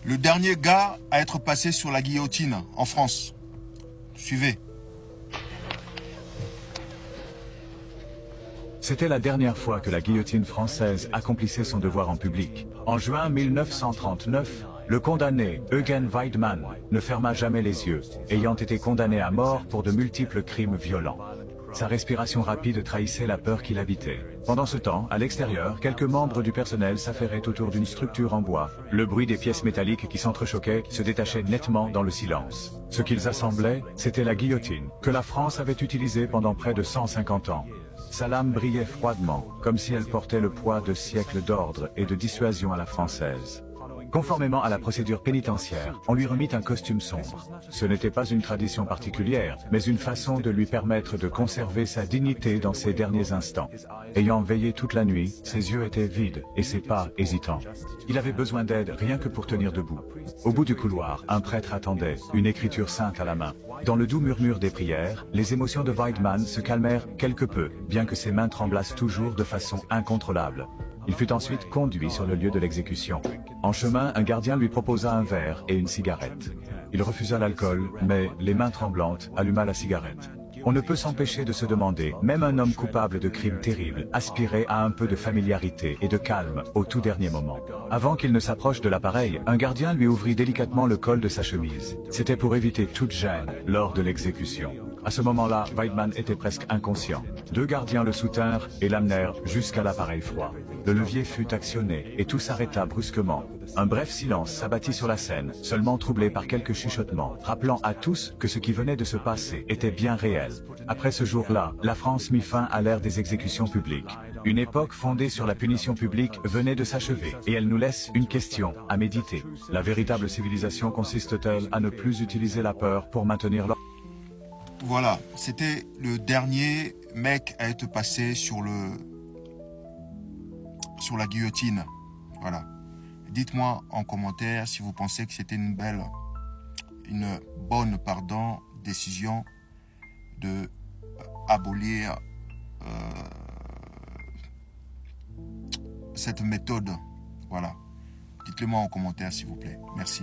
Le dernier gars à être passé sur la guillotine en France. Suivez. C'était la dernière fois que la guillotine française accomplissait son devoir en public. En juin 1939, le condamné Eugen Weidmann ne ferma jamais les yeux, ayant été condamné à mort pour de multiples crimes violents. Sa respiration rapide trahissait la peur qu'il habitait. Pendant ce temps, à l'extérieur, quelques membres du personnel s'affairaient autour d'une structure en bois. Le bruit des pièces métalliques qui s'entrechoquaient se détachait nettement dans le silence. Ce qu'ils assemblaient, c'était la guillotine, que la France avait utilisée pendant près de 150 ans. Sa lame brillait froidement, comme si elle portait le poids de siècles d'ordre et de dissuasion à la française. Conformément à la procédure pénitentiaire, on lui remit un costume sombre. Ce n'était pas une tradition particulière, mais une façon de lui permettre de conserver sa dignité dans ses derniers instants. Ayant veillé toute la nuit, ses yeux étaient vides et ses pas hésitants. Il avait besoin d'aide rien que pour tenir debout. Au bout du couloir, un prêtre attendait, une écriture sainte à la main. Dans le doux murmure des prières, les émotions de Weidmann se calmèrent quelque peu, bien que ses mains tremblassent toujours de façon incontrôlable. Il fut ensuite conduit sur le lieu de l'exécution. En chemin, un gardien lui proposa un verre et une cigarette. Il refusa l'alcool, mais, les mains tremblantes, alluma la cigarette. On ne peut s'empêcher de se demander, même un homme coupable de crimes terribles aspirait à un peu de familiarité et de calme au tout dernier moment. Avant qu'il ne s'approche de l'appareil, un gardien lui ouvrit délicatement le col de sa chemise. C'était pour éviter toute gêne lors de l'exécution. À ce moment-là, Weidmann était presque inconscient. Deux gardiens le soutinrent et l'amenèrent jusqu'à l'appareil froid. Le levier fut actionné et tout s'arrêta brusquement. Un bref silence s'abattit sur la scène, seulement troublé par quelques chuchotements, rappelant à tous que ce qui venait de se passer était bien réel. Après ce jour-là, la France mit fin à l'ère des exécutions publiques. Une époque fondée sur la punition publique venait de s'achever, et elle nous laisse une question à méditer. La véritable civilisation consiste-t-elle à ne plus utiliser la peur pour maintenir l'ordre? Voilà, c'était le dernier mec à être passé sur la guillotine. Voilà. Dites-moi en commentaire si vous pensez que c'était une bonne, décision de abolir cette méthode. Voilà. Dites-le moi en commentaire s'il vous plaît. Merci.